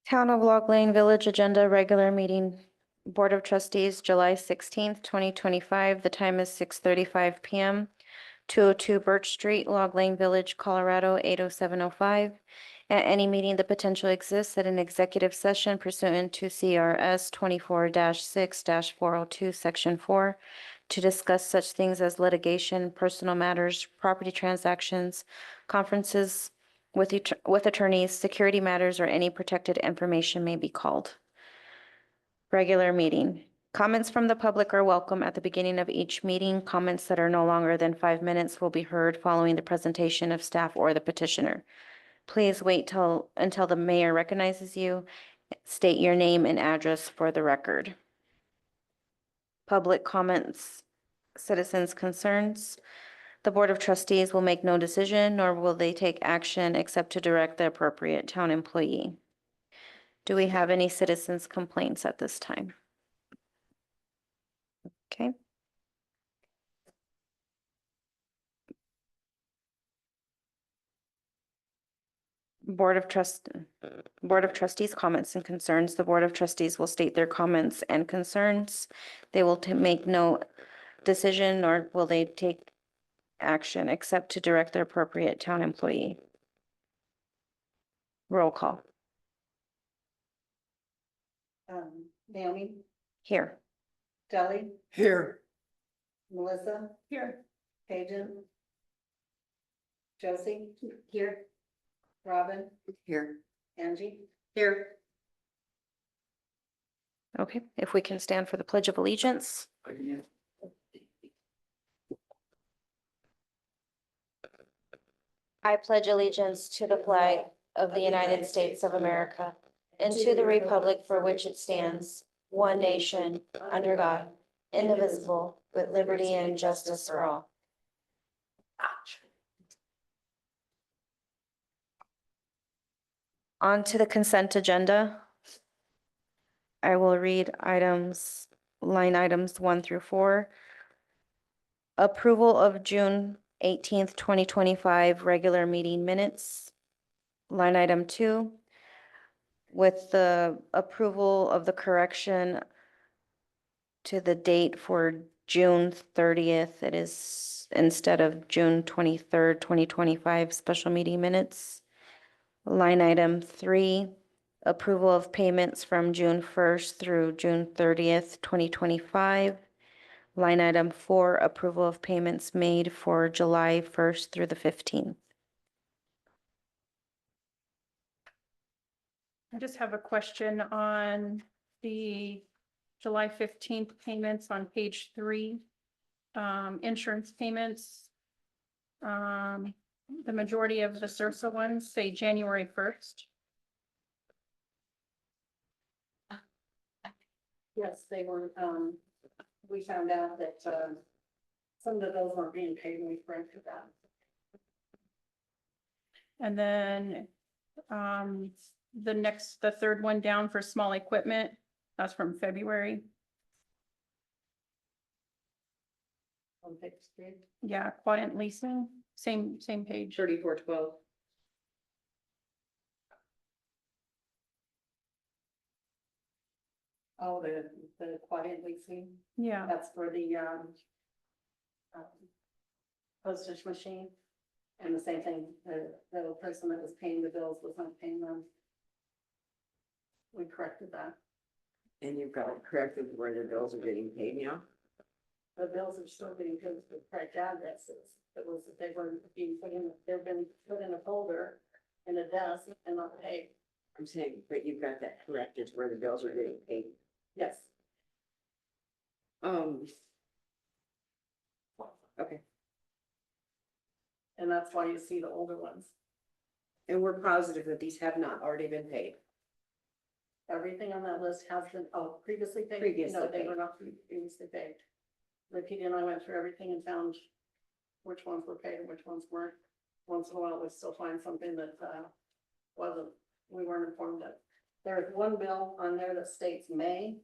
Town of Log Lane Village Agenda Regular Meeting, Board of Trustees, July 16th, 2025. The time is 6:35 PM. 202 Birch Street, Log Lane Village, Colorado, 80705. At any meeting that potentially exists at an executive session pursuant to CRS 24-6-402, Section 4, to discuss such things as litigation, personal matters, property transactions, conferences with attorneys, security matters, or any protected information may be called. Regular meeting. Comments from the public are welcome at the beginning of each meeting. Comments that are no longer than 5 minutes will be heard following the presentation of staff or the petitioner. Please wait until the mayor recognizes you. State your name and address for the record. Public comments, citizens' concerns. The Board of Trustees will make no decision, nor will they take action except to direct the appropriate town employee. Do we have any citizens' complaints at this time? Okay. Board of Trustees comments and concerns. The Board of Trustees will state their comments and concerns. They will make no decision, nor will they take action except to direct the appropriate town employee. Roll call. Naomi, Here. Deli, Here. Melissa, Here. Pagan, Josie, here, Robin, Here. Angie, here. Okay, if we can stand for the Pledge of Allegiance. I pledge allegiance to the flag of the United States of America and to the republic for which it stands, one nation, under God, indivisible, with liberty and justice for all. On to the consent agenda. I will read line items 1 through 4. Approval of June 18th, 2025 regular meeting minutes. Line item 2, with the approval of the correction to the date for June 30th, it is instead of June 23rd, 2025 special meeting minutes. Line item 3, approval of payments from June 1st through June 30th, 2025. Line item 4, approval of payments made for July 1st through the 15th. I just have a question on the July 15th payments on page 3. Insurance payments. The majority of the CIRSA ones say January 1st. Yes, they were, we found out that, some of those weren't being paid and we corrected that. And then the third one down for small equipment, that's from February. On page 3, Yeah, Quadrant leasing, same page. 3412. Oh, the quiet leasing, Yeah, that's for the, postage machine. And the same thing, the person that was paying the bills was not paying them. We corrected that. And you've got it corrected where the bills are getting paid now? The bills are still being paid to the correct addresses. It was, they were being put in, they've been put in a folder in a desk and not paid. I'm saying, but you've got that corrected where the bills are getting paid. Yes. Okay, And that's why you see the older ones. and we're positive that these have not already been paid. Everything on that list has been, previously paid. Previously No, they paid. were not previously paid. Ricky and I went through everything and found which ones were paid and which ones weren't. Once in a while, we still find something that, we weren't informed of. There's one bill on there that states May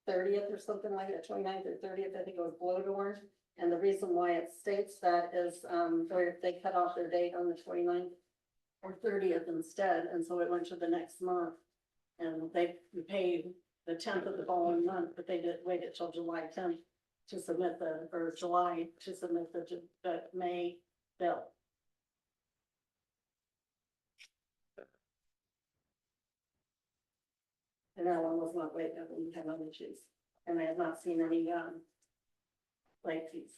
30th or something like that, 29th or 30th, I think it was blowed orange. And the reason why it states that is, they cut off their date on the 29th or 30th instead, and so it went to the next month. And they paid the 10th of the following month, but they did wait until July 10th to submit or July to submit the May bill. And that one was not late, that one had other issues, and I have not seen any, late fees.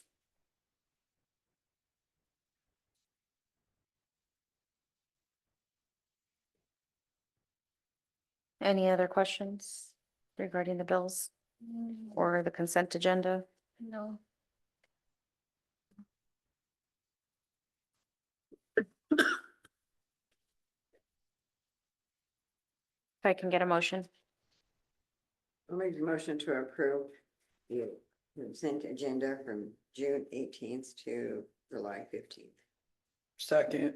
Any other questions regarding the bills or the consent agenda? No. If I can get a motion. I'll make the motion to approve the consent agenda from June 18th to July 15th. Second,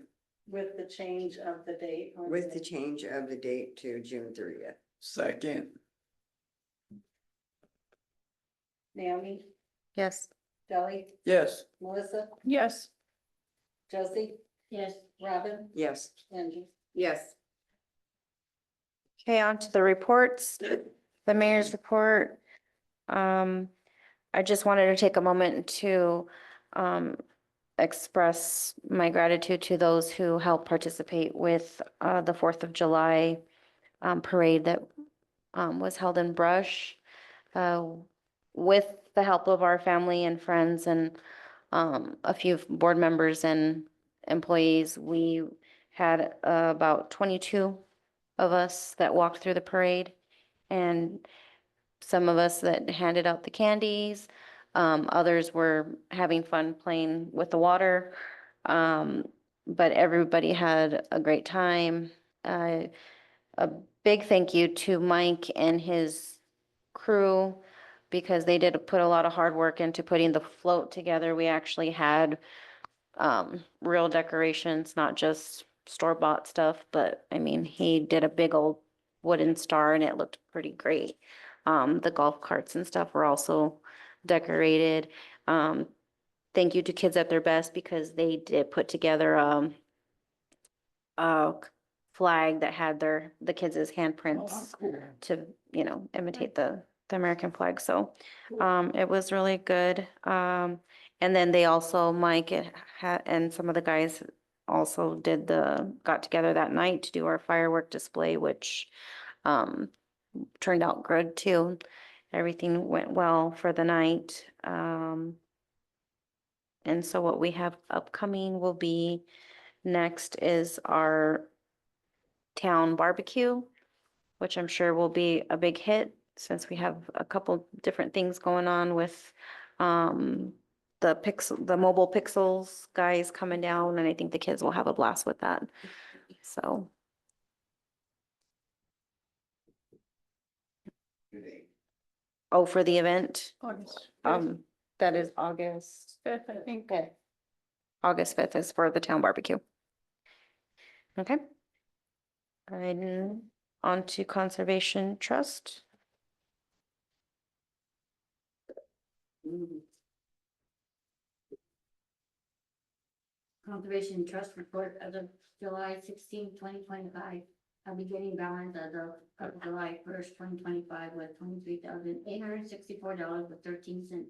With the change of the date. on With the change of the date to June 30th. second, Naomi, Yes. Kelly, yes. Melissa, Yes. Josie? Yes. Robin? Yes. Angie? Yes. Okay, on to the reports, the mayor's report. I just wanted to take a moment to, express my gratitude to those who helped participate with, the 4th of July, parade that, was held in Brush. With the help of our family and friends and, a few board members and employees, we had about 22 of us that walked through the parade, and some of us that handed out the candies. Others were having fun playing with the water. But everybody had a great time. A big thank you to Mike and his crew because they did put a lot of hard work into putting the float together. We actually had real decorations, not just store-bought stuff, but I mean, he did a big old wooden star and it looked pretty great. The golf carts and stuff were also decorated. Thank you to Kids at Their Best because they did put together, a flag that had the kids' handprints to, imitate the American flag. So, it was really good. And then they also, Mike and some of the guys also got together that night to do our firework display, which, turned out good too. Everything went well for the night. And so what we have upcoming will be, next is our town barbecue, which I'm sure will be a big hit since we have a couple different things going on with the mobile pixels guys coming down, and I think the kids will have a blast with that. So, oh, for the event, August that is August 5th, I think. 5th. August 5th is for the town barbecue. Okay. And on to Conservation Trust. Conservation Trust report as of July 16, 2025. Our beginning balance as of July 1st, 2025 was $23,864.13.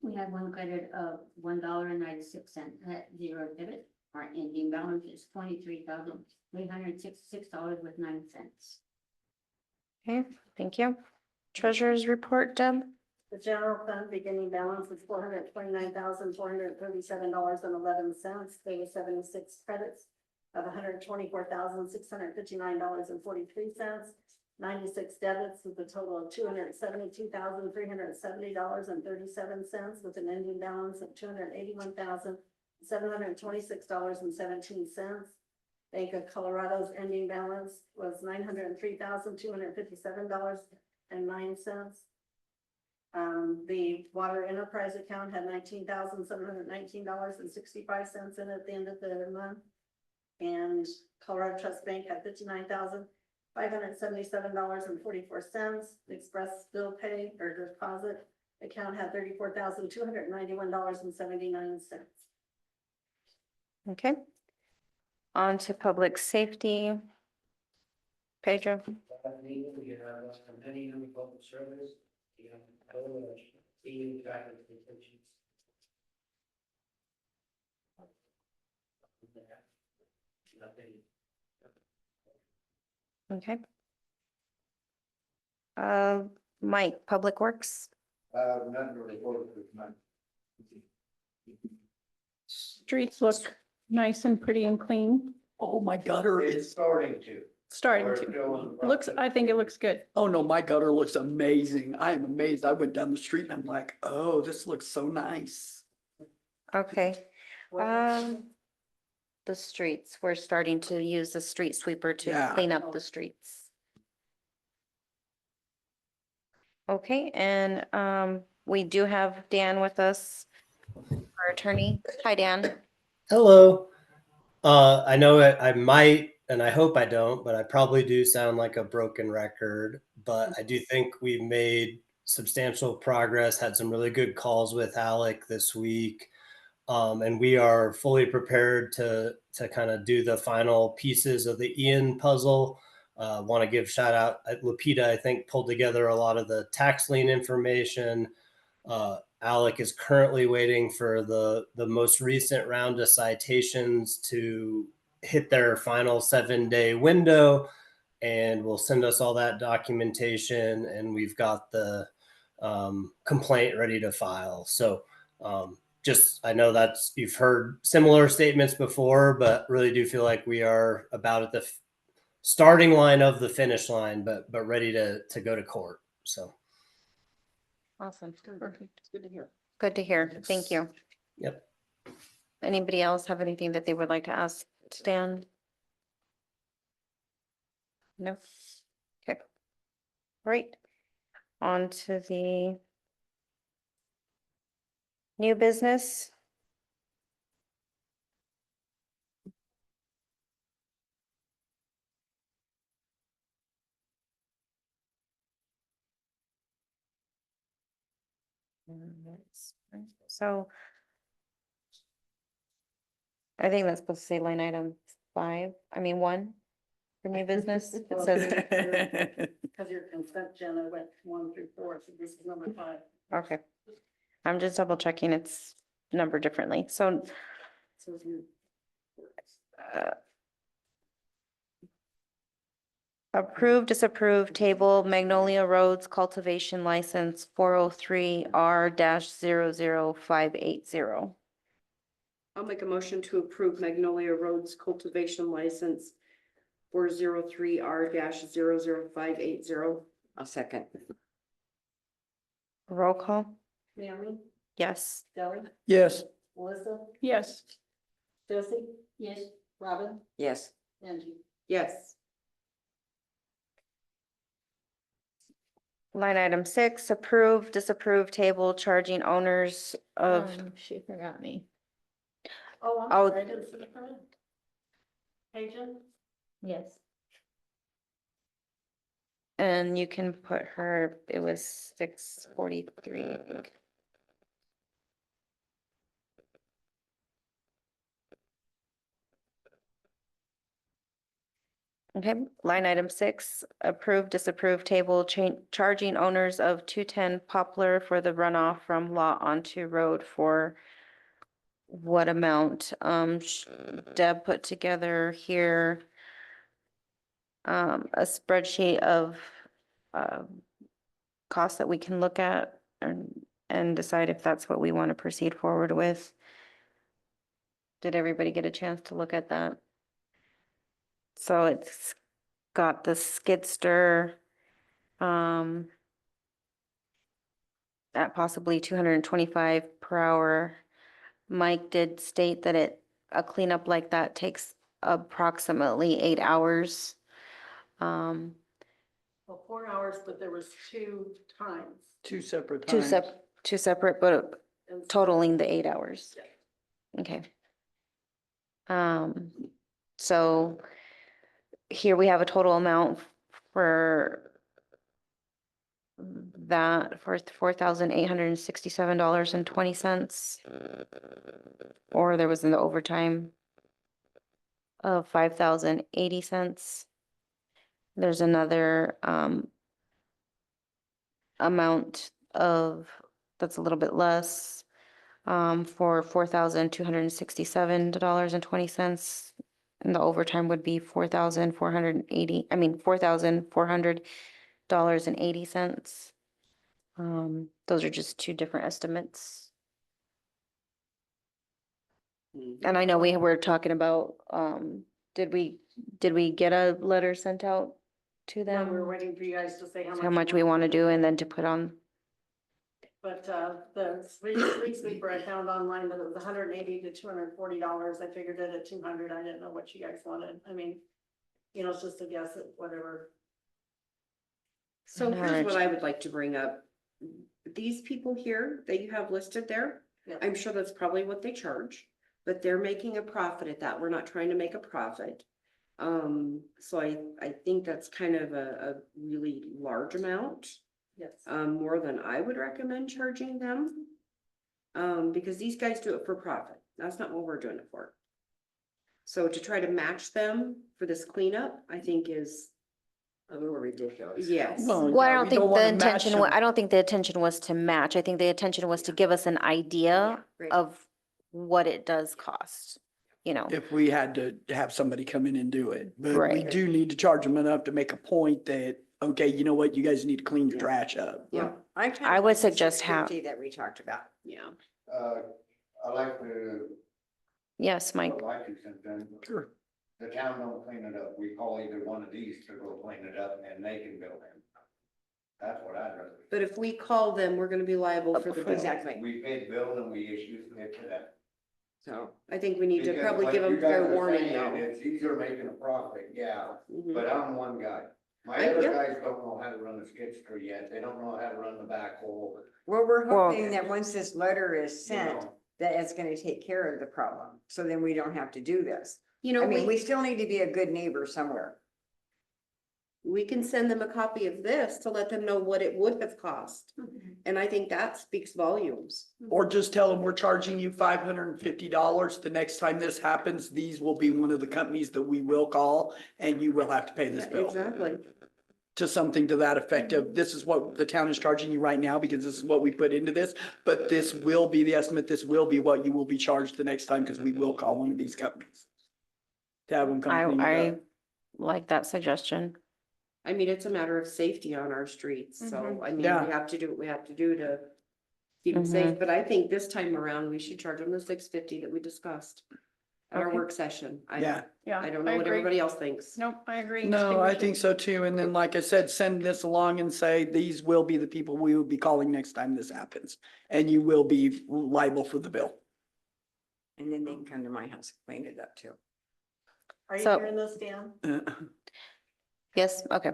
We had one credit of $1.96 at zero debit. Our ending balance is $23,366.09. Okay, thank you. Treasurer's report, Deb? The general fund beginning balance is $429,437.11. There were 76 credits of $124,659.43. 96 debits with a total of $272,370.37 with an ending balance of $281,726.17. Bank of Colorado's ending balance was $903,257.09. The water enterprise account had $19,719.65 in it at the end of the month. And Colorado Trust Bank had $59,577.44. The express bill pay or deposit account had $34,291.79. Okay. On to public safety. Pedro? Meeting, we have many on public service, we have being faculty positions. Nothing. Okay. Mike, Public Works? Nothing to report with mine. Streets look nice and pretty and clean, Oh, my gutter It's is, starting to. starting We're to. still in the Looks, process. I think it looks good. oh no, my gutter looks amazing. I am amazed. I went down the street and I'm like, oh, this looks so nice. Okay. Um, the streets, we're starting to use the street sweeper to Yeah. clean up the streets. Okay, and we do have Dan with us, our attorney. Hi, Dan. Hello. I know I might, and I hope I don't, but I probably do sound like a broken record. But I do think we've made substantial progress, had some really good calls with Alec this week. And we are fully prepared to kind of do the final pieces of the Ian puzzle. Want to give shout out. Lupita, I think, pulled together a lot of the tax lien information. Alec is currently waiting for the most recent round of citations to hit their final 7-day window, and will send us all that documentation. And we've got the complaint ready to file. So just I know that's you've heard similar statements before, but really do feel like we are about at the starting line of the finish line, but ready to go to court. So. Awesome. Perfect. Good to hear. Good to hear. Thank you. Yep. Anybody else have anything that they would like to ask Dan? No? Okay. Right. On to the new business. So I think that's supposed to say line item 1 for new business. It says, Because your consent agenda went 1 through 4, so this is number 5. okay. I'm just double checking. It's numbered differently. So So if you- uh, approve, disapprove, table Magnolia Roads cultivation license 403R-00580. I'll make a motion to approve Magnolia Roads cultivation license 403R-00580. I'll second. Roll call? Naomi, Yes. Kelly, Yes, Melissa, Yes, Josie, Yes, Robin, Yes, Angie. Yes, Line item 6, approve, disapprove, table charging owners of, she forgot me. Oh, I'm Oh. sorry, I didn't see the front. Agent, yes. and you can put her, it was 643, I think. Okay, line item 6, approve, disapprove, table charging owners of 210 Poplar for the runoff from lot onto road for what amount? Deb put together here a spreadsheet of costs that we can look at and decide if that's what we want to proceed forward with. Did everybody get a chance to look at that? So it's got the skidster at possibly 225 per hour. Mike did state that a cleanup like that takes approximately 8 hours. well, 4 hours, but there was 2 times. two separate Two times. two separate, but And so- totaling the 8 hours. Yeah. Okay. So here we have a total amount for that for $4,867.20. Or there was an overtime of $5,080. There's another, amount of, that's a little bit less, for $4,267.20. And the overtime would be $4,400.80. Those are just two different estimates. And I know we were talking about, did we get a letter sent out to No, we were them? waiting for you guys to say How much we want to do and then to put on, But, the street sweeper I found online that it was $180 to $240. I figured it at 200. I didn't know what you guys wanted. I mean, you know, it's just a guess at whatever. So An here's average. what I would like to bring up. These people here that you have listed there, Yeah. I'm sure that's probably what they charge, but they're making a profit at that. We're not trying to make a profit. So I think that's kind of a really large amount, Yes. more than I would recommend charging them. Because these guys do it for profit. That's not what we're doing it for. So to try to match them for this cleanup, I think is, A little ridiculous. yes. Well, well, I yeah, don't we think the wanna match intention, them. I don't think the intention was to match. I think the intention was to give us an idea Right. of what it does cost, you know? If we had to have somebody come in and do it, but we Right. do need to charge them enough to make a point that, okay, you know what, you guys need to clean your trash up. Yeah, I would suggest how- 650 that we talked about. yeah. I like to, Yes, Mike. put my 2 cents in. Sure. The town don't clean it up. We call either one of these to go clean it up and they can bill him. That's what I'd rather. But if we call them, we're gonna be liable for the bill. Exactly. We pay the bill and we issue it to them. So, I think we need to Because probably like give you them guys fair are warning saying, though. It's easier making a profit, yeah, Mhm. but I'm one guy. My I- other yeah. guys don't know how to run the skid steer yet. They don't know how to run the backhoe. well, we're Well- hoping that once this letter is you sent, know. that it's gonna take care of the problem. So then we don't have to do this. You know, I mean, we we still need to be a good neighbor somewhere. can send them a copy of this to let them know what it would have cost. And I think that speaks volumes. Or just tell them we're charging you $550. The next time this happens, these will be one of the companies that we will call and you will have to pay this Yeah, bill. exactly. To something to that effect of, this is what the town is charging you right now because this is what we put into this. But this will be the estimate. This will be what you will be charged the next time because we will call one of these companies. To have them come clean it I up. like that suggestion. I mean, it's a matter of safety on our streets, so Mhm. I mean, Yeah. we have to do what we have to do to keep them Mhm. safe, but I think this time around, we should charge them the 650 that we discussed at our Okay. work session. Yeah. Yeah. I don't know what agree. everybody else thinks. Nope, I agree. No, I think so too. And then, like I said, send this along and say, these will be the people we will be calling next time this happens. And you will be liable for the bill. And then they can come to my house and clean it up too. Are you So- hearing this, Dan? Yes, okay.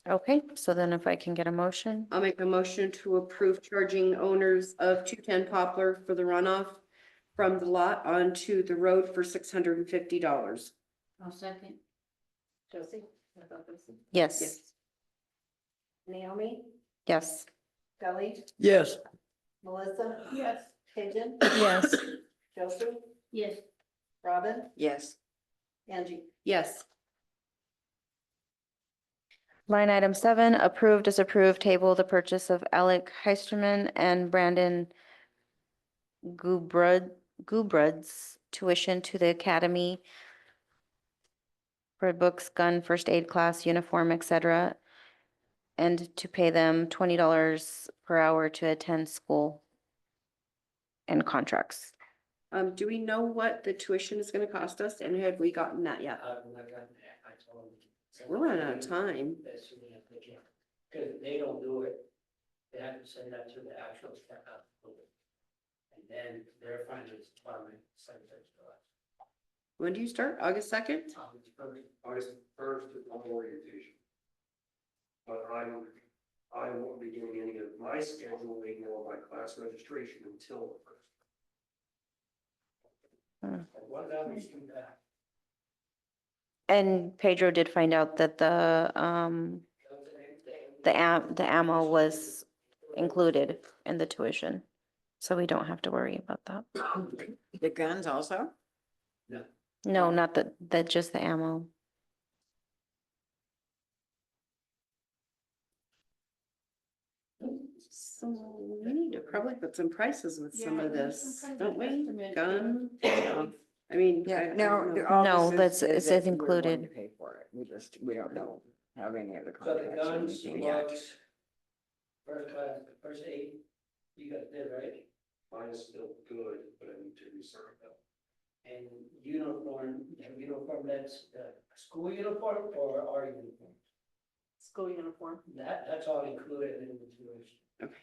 Okay, so then if I can get a motion, I'll make a motion to approve charging owners of 210 Poplar for the runoff from the lot onto the road for $650. I'll second. Josie? I thought this- yes, Yes. Naomi? yes, Kelly? Yes, Melissa? Yes. Pigeon? yes, Josie? Yes, Robin? Yes, Angie? Yes. Line item 7, approve, disapprove, table the purchase of Alec Heisterman and Brandon Gubrud's tuition to the academy for books, gun, first aid class, uniform, etc. And to pay them $20 per hour to attend school and contracts. Do we know what the tuition is gonna cost us, and have we gotten that yet? I told them. We're running out of time. As soon as they can, because if they don't do it, they have to send that to the actual staff. And then their finance department sends it to us. When do you start? August 2nd? August first is on orientation. But I won't be doing any of my scheduling or my class registration until the first. And what happens to that? And Pedro did find out that the ammo was included in the tuition. So we don't have to worry about that. the guns also? No, not just the ammo. So we need to probably put some prices with some Yeah, of we need this, some kind don't of we? estimate, Gun, yeah. I mean. Yeah, I don't no, know. all No, this is that's- it says that we're going to included. Pay for it. We don't know, have any of the So the contracts or guns, anything yet. books, first class, first aid, you got that, right? Mine is still good, but I need to reserve them. And uniform, uniform, that's school uniform or our uniform? School uniform. That's all included in the tuition. Okay.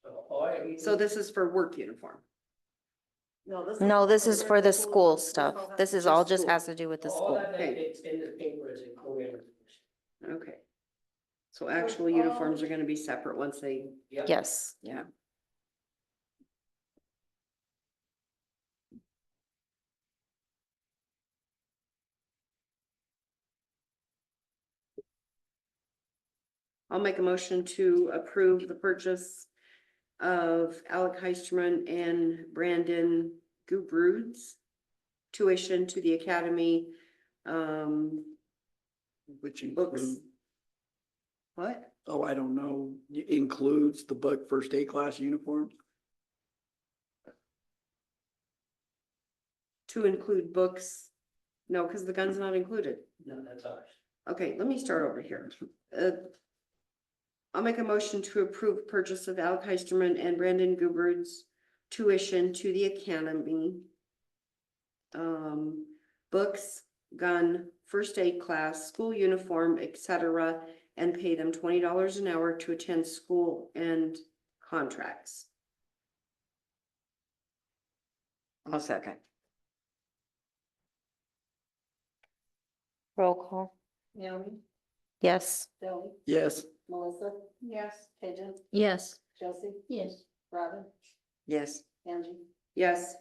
So, or. So this is for work uniform. No, this is for the school stuff. This is all just school. has to do with the All school. that Okay. it's in the paper is included in the tuition. Okay. So actual uniforms are gonna be separate once they, Yep. Yes. yeah. I'll make a motion to approve the purchase of Alec Heisterman and Brandon Gubrud's tuition to the academy, Which books. includes, What? oh, I don't know, includes the book first aid class uniform. To include books? No, because the gun's not included. No, that's ours. Okay, let me start over here. I'll make a motion to approve purchase of Alec Heisterman and Brandon Gubrud's tuition to the academy. Books, gun, first aid class, school uniform, etc., and pay them $20 an hour to attend school and contracts. I'll second. Roll call. Naomi, Yes. Delly, Yes, Melissa, Yes. Pigeon, Yes. Josie, Yes. Robin, Yes, Angie. Yes,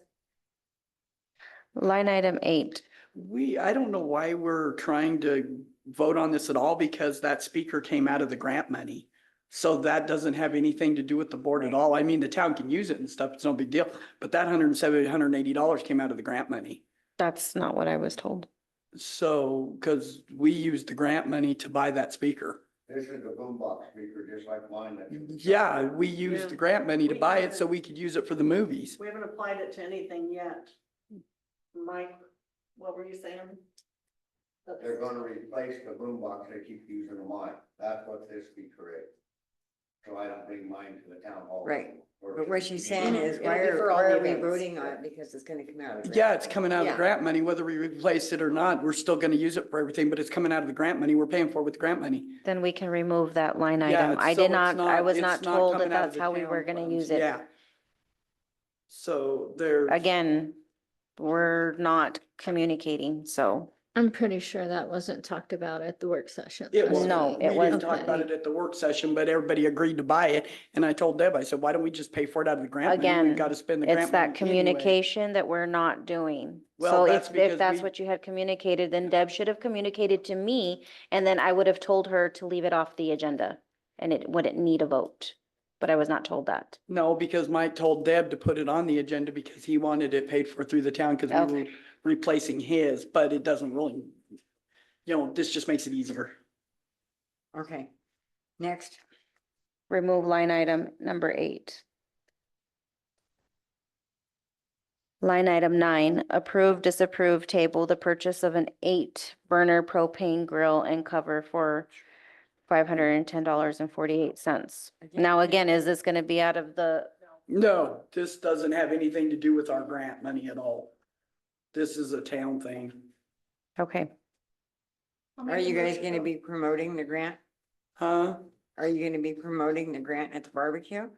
Line item 8. I don't know why we're trying to vote on this at all because that speaker came out of the grant money. So that doesn't have anything to do with the board at all. I mean, the town can use it and stuff, it's no big deal, but that $180 came out of the grant money. That's not what I was told. So, because we used the grant money to buy that speaker. This is a boombox speaker, just like mine. Yeah, we used Yeah. the grant money to We buy it haven't- so we could use it for the movies. We haven't applied it to anything yet. Mike, what were you saying? They're gonna replace the boombox they keep using them on. That's what this speaker is. So I don't bring mine to the town hall. Right. but what she's saying is, It'll why be for all the are we events. voting on it? Because it's gonna come out of the. Yeah, it's coming out of the Yeah. grant money, whether we replace it or not, we're still gonna use it for everything, but it's coming out of the grant money. We're paying for it with the grant money. Then we can remove that line Yeah, item. I so did it's not, I was it's not told that coming out of that's the how we town were gonna funds. use it. Yeah. So there. Again, we're not communicating, so. I'm pretty sure that wasn't talked about at the work session. It was. No, it We didn't wasn't. talk about it at the work session, but everybody agreed to buy it. And I told Deb, I said, why don't we just pay for it out of the grant money? Again, We've got to spend the grant It's money that anyway. communication that we're not doing. Well, So that's if because that's we- what you had communicated, then Deb should have communicated to me, and then I would have told her to leave it off the agenda. And it wouldn't need a vote, but I was not told that. No, because Mike told Deb to put it on the agenda because he wanted it paid for through the town because we were replacing his, but it doesn't really, this just makes it easier. Okay, next. Remove line item number 8. Line item 9, approve, disapprove, table the purchase of an 8-burner propane grill and cover for $510.48. Now, again, is this gonna be out of the, No, this doesn't have anything to do with our grant money at all. This is a town thing. okay, Are you guys gonna be promoting the grant? Huh? Are you gonna be promoting the grant at the barbecue?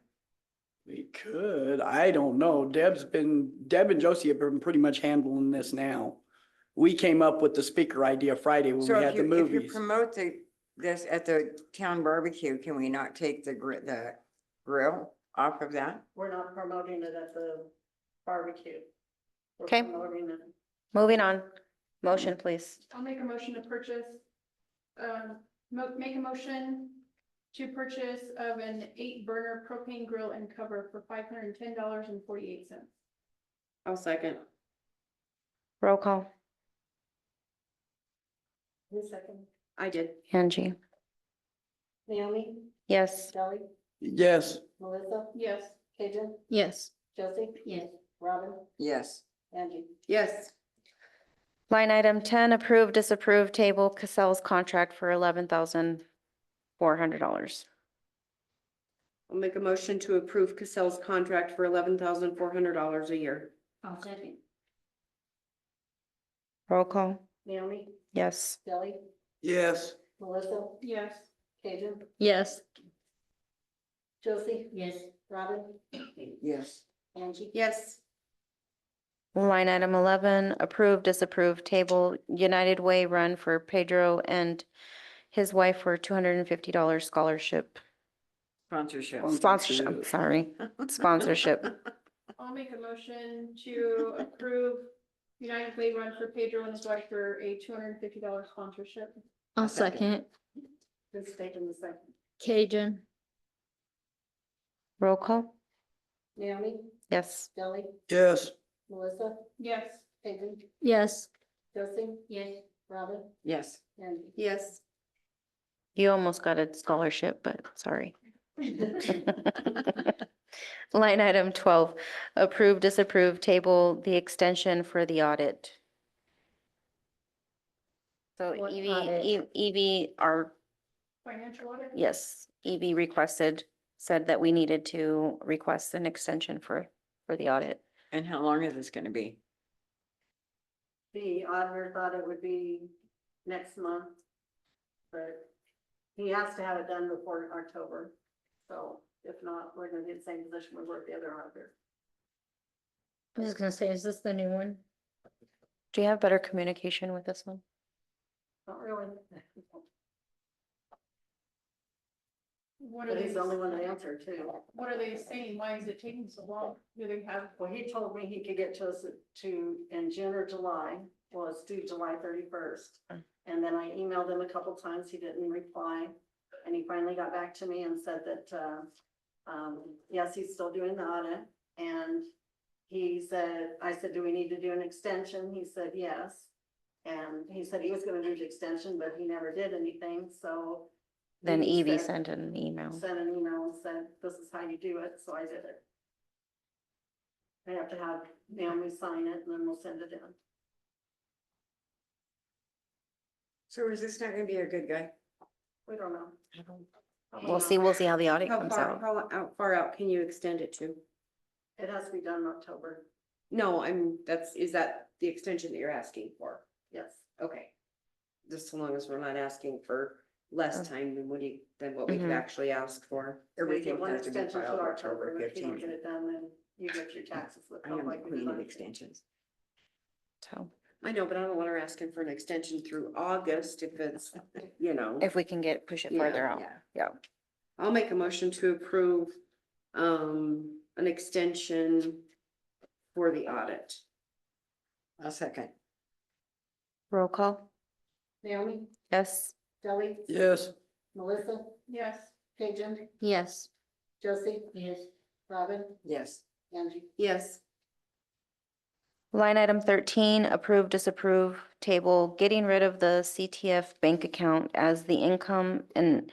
We could, I don't know. Deb and Josie have been pretty much handling this now. We came up with the speaker idea Friday when So we if had the you, if you movies. promote this at the town barbecue, can we not take the grill off of that? We're not promoting it at the barbecue. We're Okay. promoting it. moving on. Motion, please. I'll make a motion to purchase, make a motion to purchase of an 8-burner propane grill and cover for $510.48. I'll second. Roll call. Who's second? I did. Angie. Naomi, Yes. Delly, Yes. Melissa, Yes. Cajun, Yes. Josie, Yes. Robin, Yes. Angie. Yes. Line item 10, approve, disapprove, table Cassell's contract for $11,400. I'll make a motion to approve Cassell's contract for $11,400 a year. I'll second. Roll call. Naomi, Yes. Kelly, Yes. Melissa, Yes. Cajun, Yes. Josie, Yes. Robin, Yes. Angie. Yes. Line item 11, approve, disapprove, table United Way run for Pedro and his wife for $250 scholarship. Sponsorship. Sponsorship, I'm sorry, sponsorship. I'll make a motion to approve United Way Run for Pedro and his wife for a $250 sponsorship. I'll second. Who's taking the second? Cajun. Roll call. Naomi, Yes. Kelly, Yes. Melissa, Yes. Cajun, Yes. Josie, Yes. Robin, Yes. Angie. Yes. You almost got a scholarship, but sorry. Line item 12, approve, disapprove, table the extension for the audit. So What Evie, audit? Evie, our, Financial audit? yes, Evie requested, said that we needed to request an extension for the audit. And how long is this gonna be? The auditor thought it would be next month. But he has to have it done before October. So if not, we're gonna be in the same position we were with the other auditor. I was gonna say, is this the new one? Do you have better communication with this one? Not really. What are But they, he's the only one that answered too. what are they saying? Why is it taking so long? Do they have? Well, he told me he could get to us in June or July, well, it's due July 31st. Mm. And then I emailed him a couple times, he didn't reply, and he finally got back to me and said that, yes, he's still doing the audit, and he said, I said, do we need to do an extension? He said, yes. And he said he was gonna do the extension, but he never did anything, so. Then he Evie said- sent an email. Sent an email and said, this is how you do it, so I did it. I have to have Naomi sign it, and then we'll send it in. So is this not gonna be a good guy? We don't know. Probably We'll not. see how the audit How comes far, out. how far out can you extend it to? It has to be done in October, No, is that the extension that you're asking for? yes. Okay. Just so long as we're not asking for less time than what we could Mhm. actually ask for. So you Everything get one has to be extension filed till October October, if you don't 15th. get it done, then you get your taxes with. I am the queen of extensions. So I know, but I don't want her asking for an extension through August if it's, you know. if we can push it Yeah, further out. Yeah. Yeah. I'll make a motion to approve, an extension for the audit. A second. Roll call. Naomi, Yes. Kelly, Yes. Melissa, Yes. Cajun, Yes. Josie, Yes. Robin, Yes. Angie. Yes. Line item 13, approve, disapprove, table, getting rid of the CTF bank account as the income and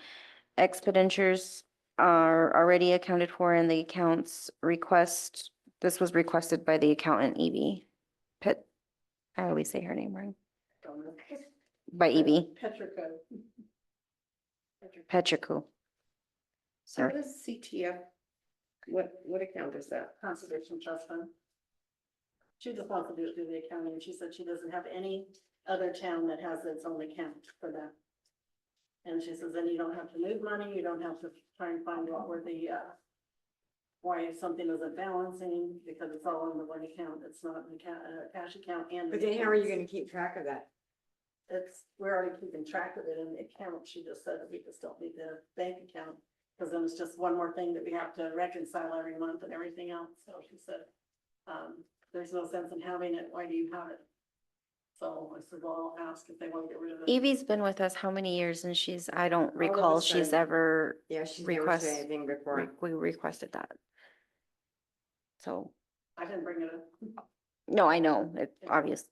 expenditures are already accounted for in the accounts request. This was requested by the accountant Evie. I always say her name wrong. Don't know. By Evie Petrico. Petriku. So what is CTF? What account is that? Conservation Trust Fund. She just wants to do it through the accounting. She said she doesn't have any other town that has its own account for that. And she says, then you don't have to move money, you don't have to try and find out where why something isn't balancing, because it's all in the one account. It's not a cash account and. But then how are you gonna keep track of that? We're already keeping track of it in the account. She just said that we just don't need the bank account. Cause then it's just one more thing that we have to reconcile every month and everything else. So she said, there's no sense in having it. Why do you have it? So I said, well, I'll ask if they want to get rid of it. Evie's been with us how many years and I don't of a recall she's sudden. ever, Yeah, she's never Request- said anything before. we requested that. So, I didn't bring it up. no, I know, it's obvious.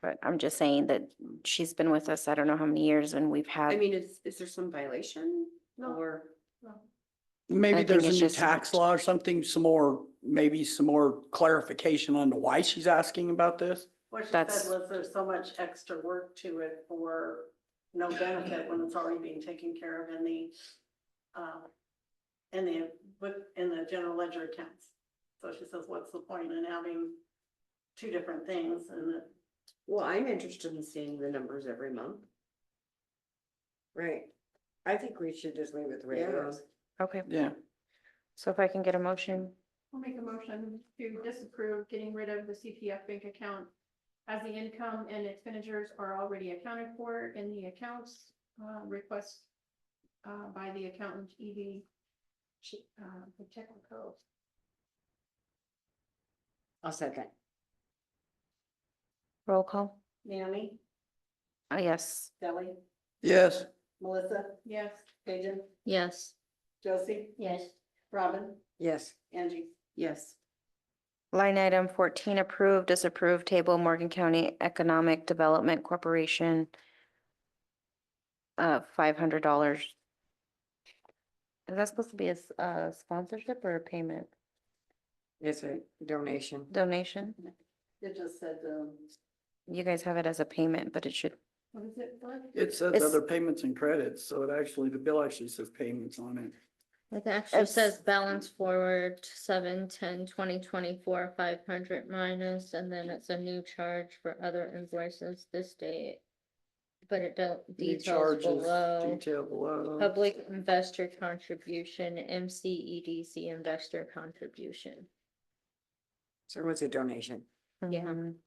But I'm just saying that she's been with us, I don't know how many years and we've I had, mean, is there some violation No. or? Maybe think there's a it's new just- tax law or something, maybe some more clarification on why she's asking about this. What she That's- said was there's so much extra work to it for no benefit when it's already being taken care of in the, in the general ledger accounts. So she says, what's the point in having two different things and that Well, I'm interested in seeing the numbers every month. Right. I think we should just leave it the way it Yeah. is. Okay, Yeah, so if I can get a motion, I'll make a motion to disapprove getting rid of the CPF bank account as the income and expenditures are already accounted for in the accounts, request by the accountant EV, Pacheco. I'll second. roll call. Naomi, Yes. Kelly, yes, Melissa, Yes. Paige, Yes. Josie, Yes, Robin, Yes, Angie. Yes, Line item 14, approved, disapproved, table Morgan County Economic Development Corporation. $500. Is that supposed to be a sponsorship or a payment it's a donation. donation? It just said, You guys have it as a payment, but it should, What is it for? it says It's- other payments and credits, so the bill actually says payments on it. It actually It's- says balance forward 7/10/2024 500 minus, and then it's a new charge for other invoices this date. But it don't New details charges, below. detail below. Public investor contribution, MCEDC investor contribution. So it was a donation. Yeah. Mhm.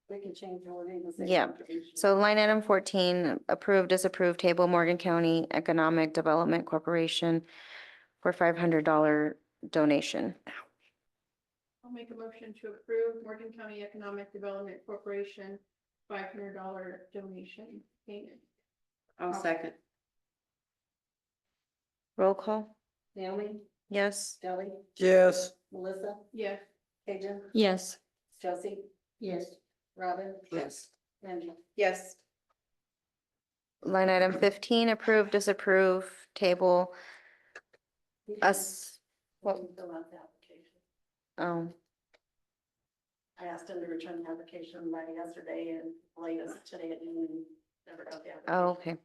we can change the wording to say. Yeah. contribution. So line item 14, approved, disapproved, table Morgan County Economic Development Corporation for $500 donation. I'll make a motion to approve Morgan County Economic Development Corporation $500 donation payment. I'll second. Roll call. Naomi, Yes. Kelly, Yes, Melissa, Yes. Paige, Yes. Josie, yes, Robin, Yes, Angie. Yes, Line item 15, approve, disapprove, table us, What? Fill out the application. oh, I asked him to return the application by yesterday and latest today at noon, and never got the application. oh, okay.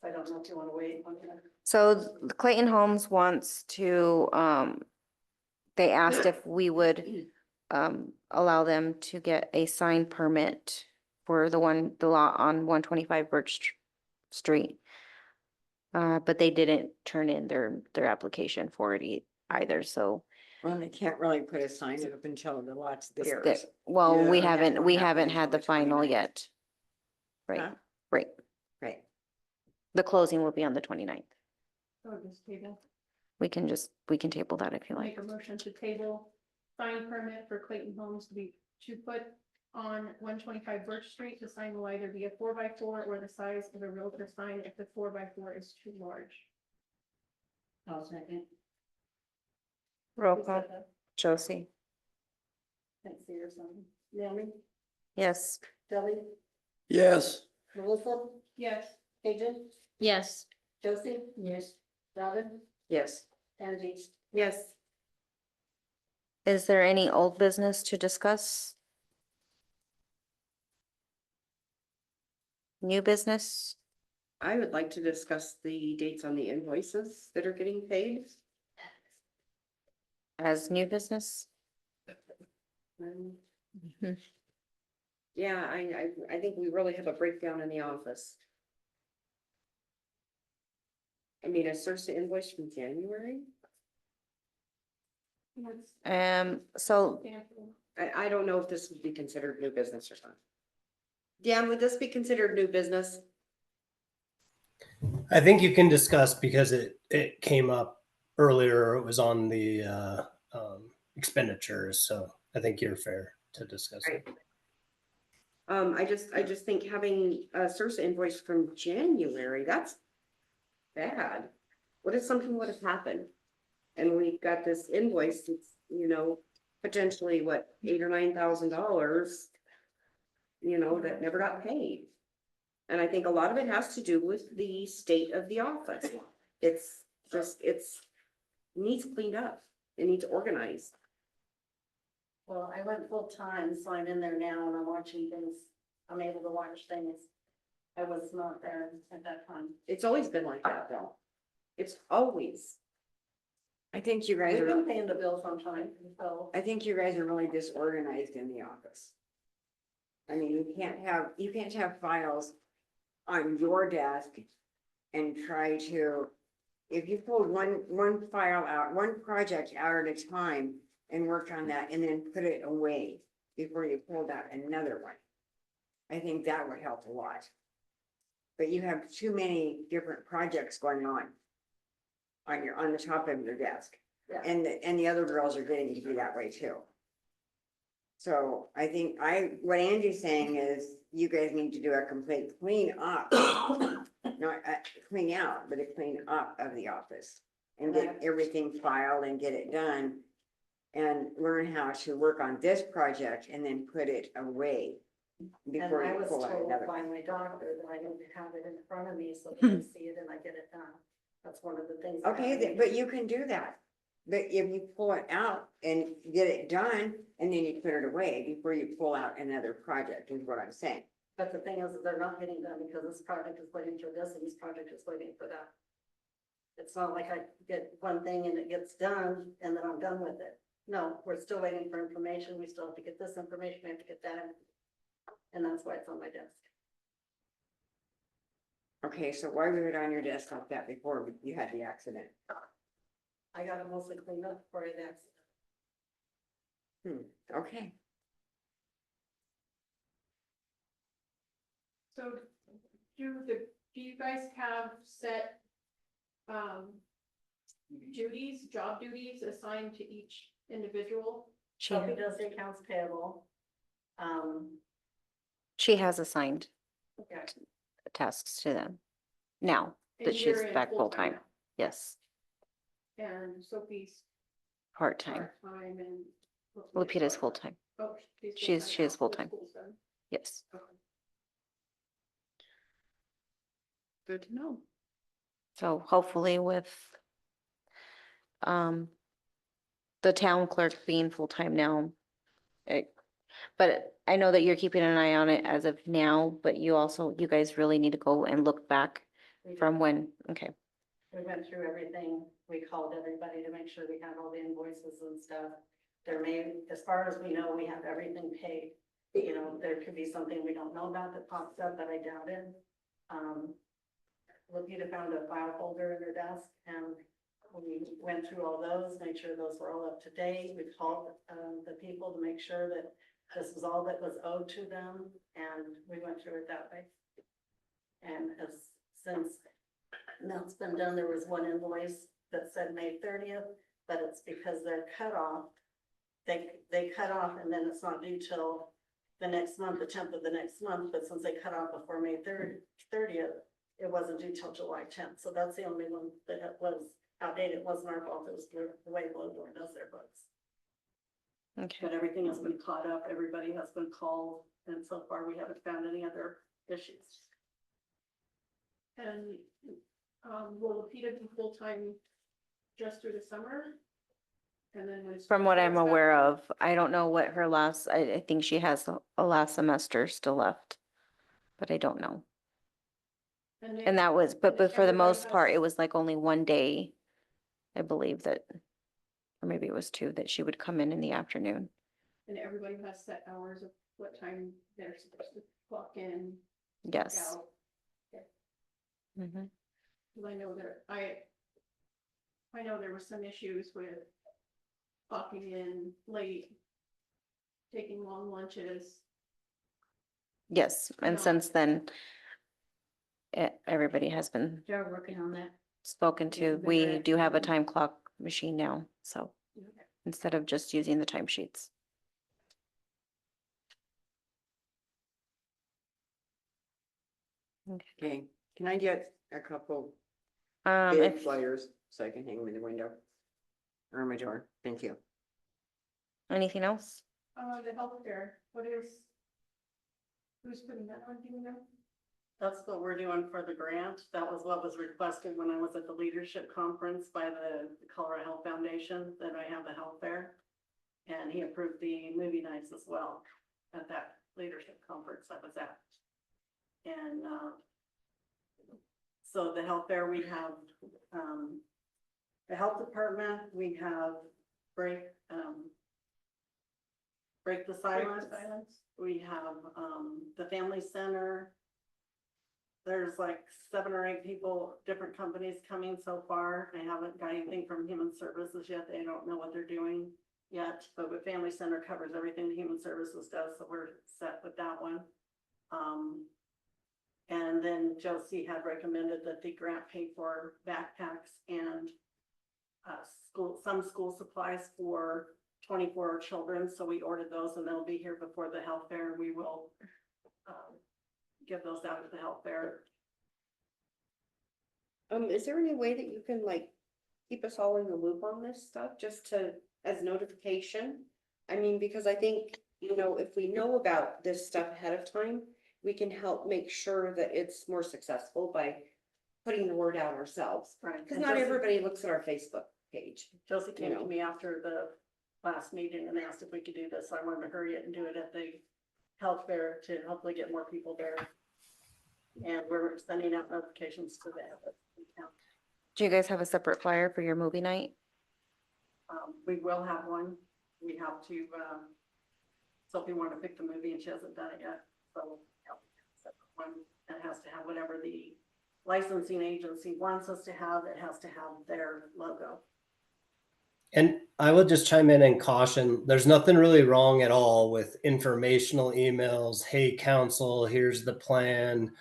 So I don't know if you want to wait on that. So Clayton Homes wants to, they asked if we would allow them to get a sign permit for the lot on 125 Birch Street. But they didn't turn in their application for it either, so. well, they can't really put a sign up until the lot's theirs. Well, we Yeah. haven't, That we won't happen haven't had until the the final 29th. yet. Right, Huh? right. Right. The closing will be on the 29th. So this table. We can table that if you like. Make a motion to table sign permit for Clayton Homes to put on 125 Birch Street. The sign will either be a 4x4 or the size of a realtor sign if the 4x4 is too large. I'll second. Roll Who call. said that? Josie. Can't see or something. Naomi, Yes. Kelly, yes, Melissa, Yes. Paige, Yes. Josie, Yes, Robin, Yes, Angie. yes. Is there any old business to discuss? New business? I would like to discuss the dates on the invoices that are getting paid. As new business? Um, Yeah, I think we really have a breakdown in the office. I mean, a Sursa invoice from January? So I don't know if this would be considered new business or not. Dan, would this be considered new business? I think you can discuss because it came up earlier. It was on the expenditures, so I think you're fair to discuss it. I just think having a Sursa invoice from January, that's bad. What if something would have happened? And we've got this invoice, it's, potentially what, $8,000 or $9,000, that never got paid. And I think a lot of it has to do with the state of the office. It's just, needs cleaned up. It needs organized. Well, I went full-time, so I'm in there now and I'm watching things. I'm able to watch things. I was not there at that time. It's always been like that though. It's always. I think you guys We've been are, paying the bills on time, so. I think you guys are really disorganized in the office. I mean, you can't have files on your desk and try to, if you pulled one file out, one project out at a time and worked on that and then put it away before you pulled out another one. I think that would help a lot. But you have too many different projects going on on the top of your desk. Yeah. And the other girls are getting to be that way too. So I think what Angie's saying is you guys need to do a complete clean up. Not clean out, but a clean up of the office and get everything filed and get it done. And learn how to work on this project and then put it away And before I you was pull out told another. by my doctor that I need to have it in front of me so that I see it and I get it done. That's one of the things. that Okay, I- but you can do that. But if you pull it out and get it done and then you put it away before you pull out another project is what I'm saying. But the thing is, that they're not getting done because this project is waiting for this and this project is waiting for that. It's not like I get one thing and it gets done and then I'm done with it. No, we're still waiting for information. We still have to get this information, we have to get that. And that's why it's on my desk. Okay, so why was it on your desk like that before you had the accident? I got it mostly cleaned up before the accident. Okay, So do you guys have set, job duties assigned to each individual? Sophie does the accounts payable. She has assigned Okay. tasks to them now And that she's you're in back full-time full-time. Yes, now, And Sophie's part-time. part-time and. Lupita's part-time. full-time. Oh, She is now, full-time. school's done. Yes. Okay. Good to know. So hopefully with the town clerk being full-time now, but I know that you're keeping an eye on it as of now, but you guys really need to go and look back We from when, okay. We went through everything. We called everybody to make sure we had all the invoices and stuff. As far as we know, we have everything paid. You know, there could be something we don't know about that pops up, but I doubt it. Lupita found a file folder in her desk and we went through all those, made sure those were all up to date. We called, the people to make sure that this was all that was owed to them and we went through it that way. And since that's been done, there was one invoice that said May 30th, but it's because they're cut off. They cut off and then it's not due till the next month, the 10th of the next month, but since they cut off before May 30th, it wasn't due till July 10th. So that's the only one that was outdated. It wasn't our fault. It was the way Bloodborne does their books. Okay. But everything has been caught up. Everybody has been called. And so far we haven't found any other issues. And, will Lupita be full-time just through the summer? And then when. From what I'm school starts back aware up? of, I don't know what her I think she has a last semester still left, but I don't know. And that was, but for the everybody most part, has- it was like only one day, I believe that, or maybe it was two, that she would come in the afternoon. And everybody has set hours of what time they're supposed to clock in, clock Yes. out. Mhm. 'Cause I know that I know there were some issues with clocking in late, taking long lunches. Yes, and No. since then, everybody has been They're working on that. spoken to. better We at do have a doing- time clock machine now, so instead of just using the timesheets. okay. Can I get a couple Um, big if, flyers so I can hang them in the window? Or my door? Thank you. anything else? The healthcare, who's putting that on, do you know? That's what we're doing for the grant. That was what was requested when I was at the leadership conference by the Colorado Health Foundation, that I have the health fair. And he approved the movie nights as well at that leadership conference I was at. And, so the health fair, we have, the health department, we have break the silence. We have, the family center. There's like 7 or 8 people, different companies coming so far. I haven't got anything from Human Services yet. They don't know what they're doing yet, but the family center covers everything the Human Services does, so we're set with that one. And then Josie had recommended that the grant pay for backpacks and some school supplies for 24 children, so we ordered those and they'll be here before the health fair, and we will give those out at the health fair. Is there any way that you can like keep us all in the loop on this stuff, just to, as notification? I mean, because I think, you know, if we know about this stuff ahead of time, we can help make sure that it's more successful by putting the word out ourselves. Right. Because not everybody looks at our Facebook page. Josie came you to know. me after the last meeting and asked if we could do this. I wanted to hurry it and do it at the health fair to hopefully get more people there. And we're sending out notifications to the Do you guys have a separate flyer for your movie night? we will have one. We have to, Sophie wanted to pick the movie and she hasn't done it yet, so yeah, separate one. It has to have whatever the licensing agency wants us to have. It has to have their logo. And I would just chime in and caution, there's nothing really wrong at all with informational emails. Hey, council, here's the plan.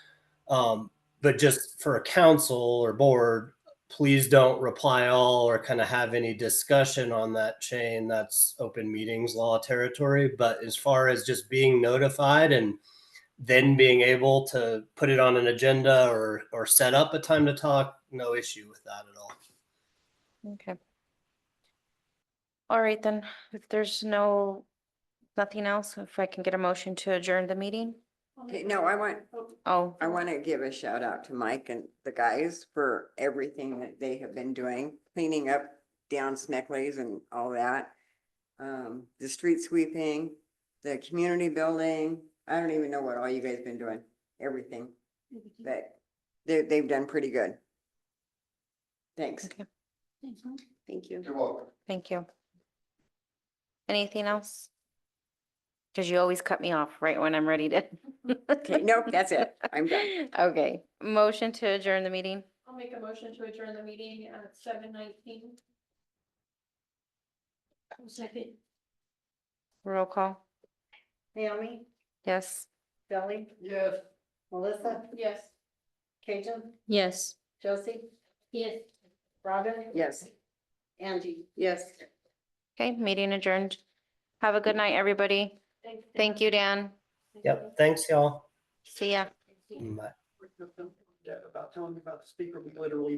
But just for a council or board, please don't reply all or kind of have any discussion on that chain. That's open meetings law territory. But as far as just being notified and then being able to put it on an agenda or set up a time to talk, no issue with that at all. Okay. All right, then, if there's nothing else, if I can get a motion to adjourn the meeting? Okay, no, I want to give a shout out to Mike and the guys for everything that they have been doing, cleaning up down Smeckley's and all that. The street sweeping, the community building. I don't even know what all you guys been doing, everything. But they've done pretty good. Thanks. Okay. Thank you. You're welcome. Thank you. Anything else? Because you always cut me off right when I'm ready to. Okay, nope, that's it. I'm done. Okay, motion to adjourn the meeting. I'll make a motion to adjourn the meeting at 7:19. Second. Roll call. Naomi, Yes. Kelly, Yes. Melissa, Yes. Cajun, Yes. Josie, Yes. Robin, Yes. Angie. Yes. Okay, meeting adjourned. Have a good night, everybody. Thank you, Dan. Yep. Thanks, y'all. See ya. Bye. Yeah, about telling me about the speaker, we literally